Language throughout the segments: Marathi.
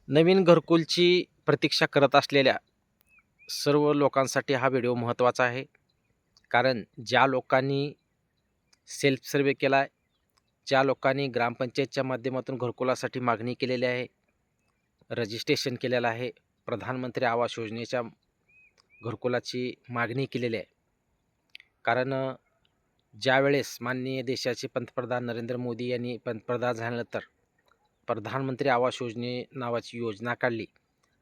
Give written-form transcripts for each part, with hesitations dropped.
नवीन घरकुलची प्रतीक्षा करत असलेल्या सर्व लोकांसाठी हा व्हिडिओ महत्त्वाचा आहे. कारण ज्या लोकांनी सेल्फ सर्व्हे केला आहे, ज्या लोकांनी ग्रामपंचायतच्या माध्यमातून घरकुलासाठी मागणी केलेली आहे, रजिस्ट्रेशन केलेलं आहे, प्रधानमंत्री आवास योजनेच्या घरकुलाची मागणी केलेली आहे. कारण ज्यावेळेस माननीय देशाचे पंतप्रधान नरेंद्र मोदी यांनी पंतप्रधान झाल्यानंतर प्रधानमंत्री आवास योजने नावाची योजना काढली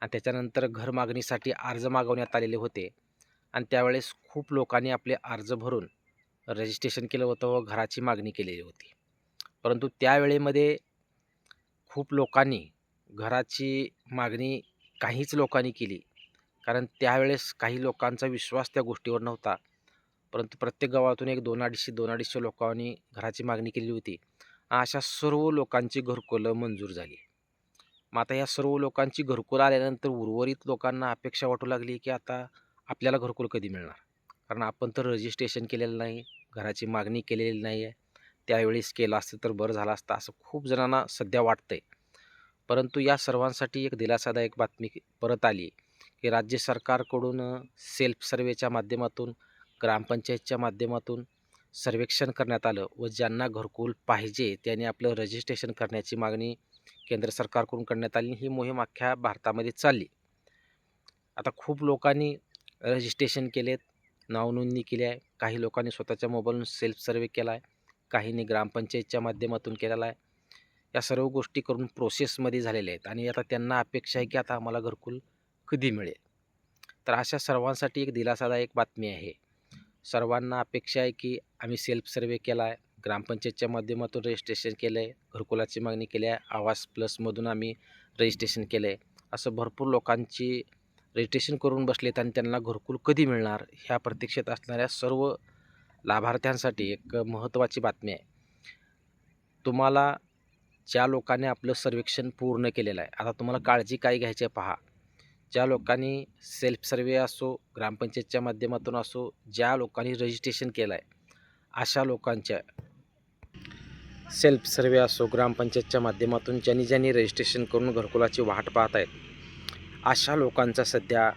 आणि त्याच्यानंतर घर मागणीसाठी अर्ज मागवण्यात आलेले होते आणि त्यावेळेस खूप लोकांनी आपले अर्ज भरून रजिस्ट्रेशन केलं होतं व घराची मागणी केलेली होती. परंतु त्यावेळेमध्ये खूप लोकांनी घराची मागणी काहीच लोकांनी केली. कारण त्यावेळेस काही लोकांचा विश्वास त्या गोष्टीवर नव्हता. परंतु प्रत्येक गावातून एक 200-250 लोकांनी घराची मागणी केली होती. अशा सर्व लोकांची घरकुलं मंजूर झाली. मग आता या सर्व लोकांची घरकुलं आल्यानंतर उर्वरित लोकांना अपेक्षा वाटू लागली, की आता आपल्याला घरकुल कधी मिळणार? कारण आपण तर रजिस्ट्रेशन केलेलं नाही, घराची मागणी केलेली नाही आहे. त्यावेळेस केलं असतं तर बरं झालं असतं, असं खूप जणांना सध्या वाटतंय. परंतु या सर्वांसाठी एक दिलासादायक बातमी परत आली, की राज्य सरकारकडून सेल्फ सर्व्हेच्या माध्यमातून, ग्रामपंचायतच्या माध्यमातून सर्वेक्षण करण्यात आलं व ज्यांना घरकुल पाहिजे त्यांनी आपलं रजिस्ट्रेशन करण्याची मागणी केंद्र सरकारकडून करण्यात आली. ही मोहीम अख्ख्या भारतामध्ये चालली. आता खूप लोकांनी रजिस्ट्रेशन केलेत, नावनोंदणी केली आहे. काही लोकांनी स्वतःच्या मोबाईलवरून सेल्फ सर्व्हे केला आहे. काहींनी ग्रामपंचायतच्या माध्यमातून केलेला आहे. या सर्व गोष्टी करून प्रोसेसमध्ये झालेल्या आहेत आणि आता त्यांना अपेक्षा आहे, की आता आम्हाला घरकुल कधी मिळेल? तर अशा सर्वांसाठी एक दिलासादायक बातमी आहे. सर्वांना अपेक्षा आहे, की आम्ही सेल्फ सर्व्हे केला आहे, ग्रामपंचायतच्या माध्यमातून रजिस्ट्रेशन केलं आहे, घरकुलाची मागणी केली आहे, आवास प्लसमधून आम्ही रजिस्ट्रेशन केलं आहे. असं भरपूर लोकांची रजिस्ट्रेशन करून बसलेत आणि त्यांना घरकुल कधी मिळणार? ह्या प्रतीक्षेत असणाऱ्या सर्व लाभार्थ्यांसाठी एक महत्त्वाची बातमी आहे. तुम्हाला ज्या लोकांनी आपलं सर्वेक्षण पूर्ण केलेलं आहे, आता तुम्हाला काळजी काय घ्यायची आहे पहा. ज्या लोकांनी सेल्फ सर्व्हे असो, ग्रामपंचायतच्या माध्यमातून असो, ज्या लोकांनी रजिस्ट्रेशन केलं आहे, अशा लोकांच्या सेल्फ सर्व्हे असो, ग्रामपंचायतच्या माध्यमातून ज्यांनी रजिस्ट्रेशन करून घरकुलाची वाट पाहत आहेत, अशा लोकांचा सध्या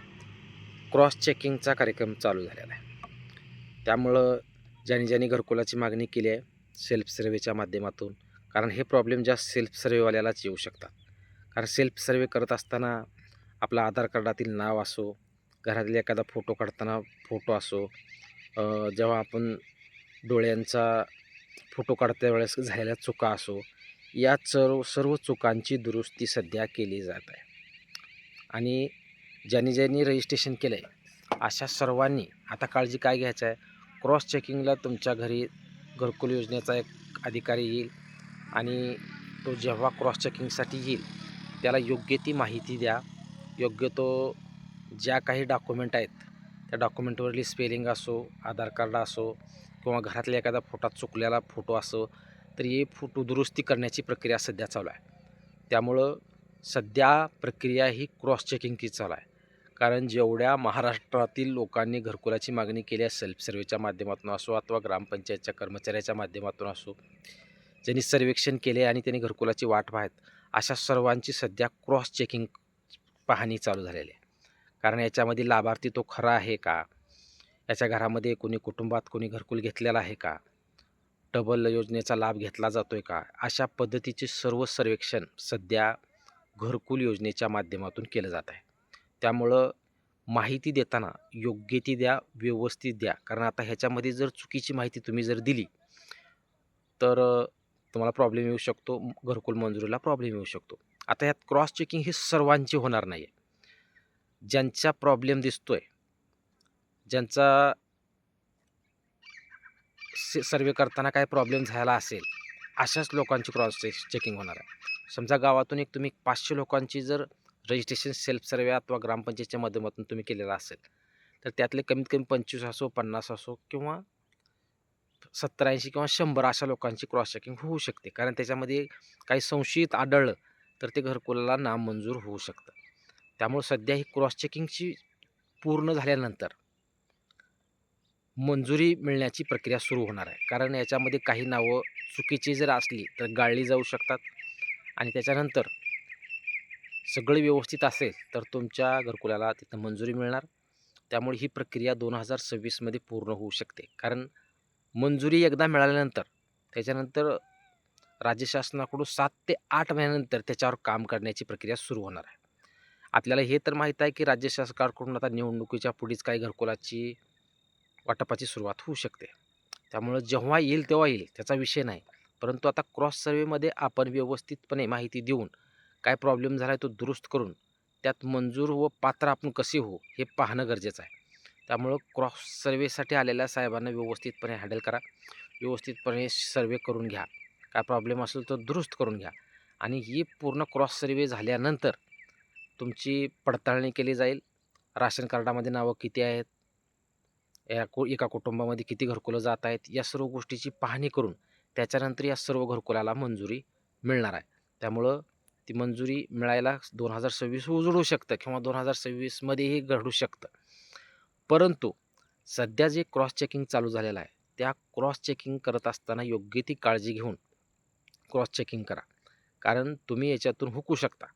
क्रॉस चेकिंगचा कार्यक्रम चालू झालेला आहे. त्यामुळं ज्यांनी घरकुलाची मागणी केली आहे सेल्फ सर्व्हेच्या माध्यमातून, कारण हे प्रॉब्लेम ज्या सेल्फ सर्व्हेवाल्यालाच येऊ शकतात. कारण सेल्फ सर्व्हे करत असताना आपलं आधार कार्डातील नाव असो, घरातला एखादा फोटो काढताना फोटो असो, जेव्हा आपण डोळ्यांचा फोटो काढत्या वेळेस झालेल्या चुका असो, या सर्व चुकांची दुरुस्ती सध्या केली जात आहे. आणि ज्यांनी रजिस्ट्रेशन केलं आहे अशा सर्वांनी आता काळजी काय घ्यायचं आहे, क्रॉस चेकिंगला तुमच्या घरी घरकुल योजनेचा एक अधिकारी येईल आणि तो जेव्हा क्रॉस चेकिंगसाठी येईल त्याला योग्य ती माहिती द्या. योग्य तो ज्या काही डॉक्युमेंट आहेत त्या डॉक्युमेंटवरली स्पेलिंग असो, आधार कार्ड असो किंवा घरातल्या एखादा फोटात चुकलेला फोटो असो, तर हे फोटो दुरुस्ती करण्याची प्रक्रिया सध्या चालू आहे. त्यामुळं सध्या प्रक्रिया ही क्रॉस चेकिंगची चालू आहे. कारण जेवढ्या महाराष्ट्रातील लोकांनी घरकुलाची मागणी केली आहे सेल्फ सर्व्हेच्या माध्यमातून असो अथवा ग्रामपंचायतच्या कर्मचाऱ्याच्या माध्यमातून असो, ज्यांनी सर्वेक्षण केले आणि त्यांनी घरकुलाची वाट पाहत, अशा सर्वांची सध्या क्रॉस चेकिंग पाहणी चालू झालेली आहे. कारण याच्यामध्ये लाभार्थी तो खरा आहे का? याच्या घरामध्ये कुटुंबात कोणी घरकुल घेतलेला आहे का? डबल योजनेचा लाभ घेतला जातोय का? अशा पद्धतीचे सर्व सर्वेक्षण सध्या घरकुल योजनेच्या माध्यमातून केलं जात आहे. त्यामुळं माहिती देताना योग्य ती द्या, व्यवस्थित द्या. कारण आता ह्याच्यामध्ये जर चुकीची माहिती तुम्ही जर दिली, तर तुम्हाला प्रॉब्लेम येऊ शकतो. घरकुल मंजुरीला प्रॉब्लेम येऊ शकतो. आता ह्यात क्रॉस चेकिंग हे सर्वांची होणार नाही आहे. ज्यांचा प्रॉब्लेम दिसतोय, ज्यांचा सर्व्हे करताना काय प्रॉब्लेम झाला असेल, अशाच लोकांची क्रॉस चेकिंग होणार आहे. समजा गावातून एक तुम्ही 500 लोकांची जर रजिस्ट्रेशन सेल्फ सर्व्हे अथवा ग्रामपंचायतच्या माध्यमातून तुम्ही केलेला असेल, तर त्यातले कमीत कमी 25 असो, 50 असो किंवा 70-80 किंवा 100 अशा लोकांची क्रॉस चेकिंग होऊ शकते. कारण त्याच्यामध्ये काही संशयित आढळलं, तर ते घरकुलाला नामंजूर होऊ शकतं. त्यामुळे सध्या ही क्रॉस चेकिंगची पूर्ण झाल्यानंतर मंजुरी मिळण्याची प्रक्रिया सुरू होणार आहे. कारण याच्यामध्ये काही नावं चुकीची जर असली तर गाळली जाऊ शकतात आणि त्याच्यानंतर सगळं व्यवस्थित असेल तर तुमच्या घरकुलाला तिथं मंजुरी मिळणार. त्यामुळे ही प्रक्रिया 2026मध्ये पूर्ण होऊ शकते. कारण मंजुरी एकदा मिळाल्यानंतर त्याच्यानंतर राज्य शासनाकडून 7 ते 8 महिन्यानंतर त्याच्यावर काम करण्याची प्रक्रिया सुरू होणार आहे. आपल्याला हे तर माहीत आहे की राज्य सरकारकडून आता निवडणुकीच्या पुढेच काही घरकुलाची वाटपाची सुरुवात होऊ शकते. त्यामुळं जेव्हा येईल तेव्हा येईल त्याचा विषय नाही. परंतु आता क्रॉस सर्व्हेमध्ये आपण व्यवस्थितपणे माहिती देऊन काय प्रॉब्लेम झाला आहे तो दुरुस्त करून त्यात मंजूर व पात्र आपण कसे होऊ हे पाहणं गरजेचं आहे. त्यामुळं क्रॉस सर्व्हेसाठी आलेल्या साहेबांना व्यवस्थितपणे हँडल करा. व्यवस्थितपणे सर्व्हे करून घ्या. काय प्रॉब्लेम असेल तर दुरुस्त करून घ्या आणि ही पूर्ण क्रॉस सर्व्हे झाल्यानंतर तुमची पडताळणी केली जाईल. राशन कार्डामध्ये नावं किती आहेत, एका कुटुंबामध्ये किती घरकुलं जात आहेत, या सर्व गोष्टीची पाहणी करून त्याच्यानंतर या सर्व घरकुलाला मंजुरी मिळणार आहे. त्यामुळं ती मंजुरी मिळायला 2026 उजळू शकतं किंवा 2026मध्येही घडू शकतं. परंतु सध्या जे क्रॉस चेकिंग चालू झालेलं आहे, त्या क्रॉस चेकिंग करत असताना योग्य ती काळजी घेऊन क्रॉस चेकिंग करा. कारण तुम्ही याच्यातून हुकू शकता.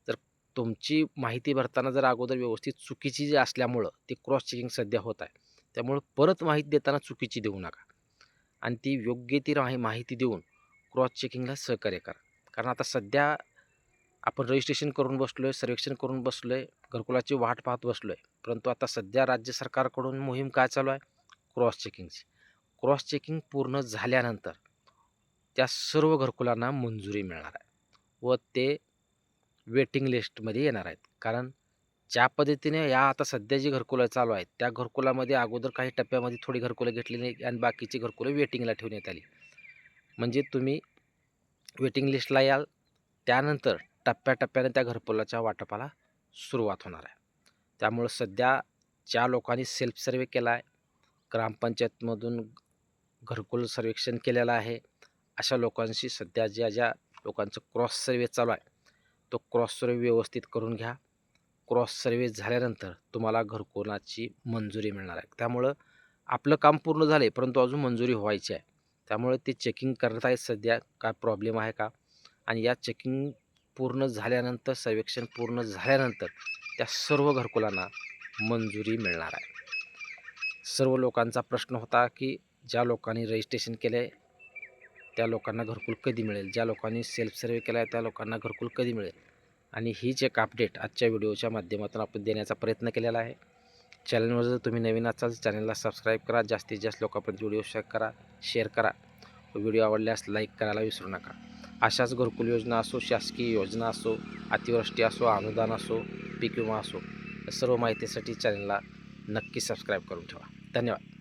जर तुमची माहिती भरताना जर अगोदर व्यवस्थित चुकीची जी असल्यामुळं ती क्रॉस चेकिंग सध्या होत आहे. त्यामुळं परत माहिती देताना चुकीची देऊ नका आणि ती योग्य ती माहिती देऊन क्रॉस चेकिंगला सहकार्य करा. कारण आता सध्या आपण रजिस्ट्रेशन करून बसलो आहे, सर्वेक्षण करून बसलो आहे, घरकुलाची वाट पाहत बसलो आहे. परंतु आता सध्या राज्य सरकारकडून मोहीम काय चालू आहे? क्रॉस चेकिंगची. क्रॉस चेकिंग पूर्ण झाल्यानंतर त्या सर्व घरकुलांना मंजुरी मिळणार आहे व ते वेटिंग लिस्टमध्ये येणार आहेत. कारण ज्या पद्धतीने या आता सध्या जी घरकुलं चालू आहेत, त्या घरकुलामध्ये अगोदर काही टप्प्यामध्ये थोडी घरकुलं घेतलेली आणि बाकीची घरकुलं वेटिंगला ठेवण्यात आली. म्हणजे तुम्ही वेटिंग लिस्टला याल, त्यानंतर टप्प्याटप्प्याने त्या घरकुलाच्या वाटपाला सुरुवात होणार आहे. त्यामुळं सध्या ज्या लोकांनी सेल्फ सर्व्हे केला आहे, ग्रामपंचायतमधून घरकुल सर्वेक्षण केलेलं आहे, अशा लोकांशी सध्या ज्या लोकांचं क्रॉस सर्व्हे चालू आहे, तो क्रॉस सर्व्हे व्यवस्थित करून घ्या. क्रॉस सर्व्हे झाल्यानंतर तुम्हाला घरकुलाची मंजुरी मिळणार आहे. त्यामुळं आपलं काम पूर्ण झालं आहे, परंतु अजून मंजुरी व्हायची आहे. त्यामुळे ते चेकिंग करत आहेत सध्या, काय प्रॉब्लेम आहे का? आणि या चेकिंग पूर्ण झाल्यानंतर, सर्वेक्षण पूर्ण झाल्यानंतर त्या सर्व घरकुलांना मंजुरी मिळणार आहे. सर्व लोकांचा प्रश्न होता की ज्या लोकांनी रजिस्ट्रेशन केलं आहे त्या लोकांना घरकुल कधी मिळेल, ज्या लोकांनी सेल्फ सर्व्हे केला आहे त्या लोकांना घरकुल कधी मिळेल. आणि हीच एक अपडेट आजच्या व्हिडिओच्या माध्यमातून आपण देण्याचा प्रयत्न केलेला आहे. चॅनलवर जर तुम्ही नवीन असाल चॅनलला सबस्क्राईब करा, जास्तीत जास्त लोकांपर्यंत व्हिडिओ शेअर करा. व्हिडिओ आवडल्यास लाईक करायला विसरू नका. अशाच घरकुल योजना असो, शासकीय योजना असो, अतिवृष्टी असो, अनुदान असो, पीक विमा असो, सर्व माहितीसाठी चॅनलला नक्की सबस्क्राईब करून ठेवा. धन्यवाद.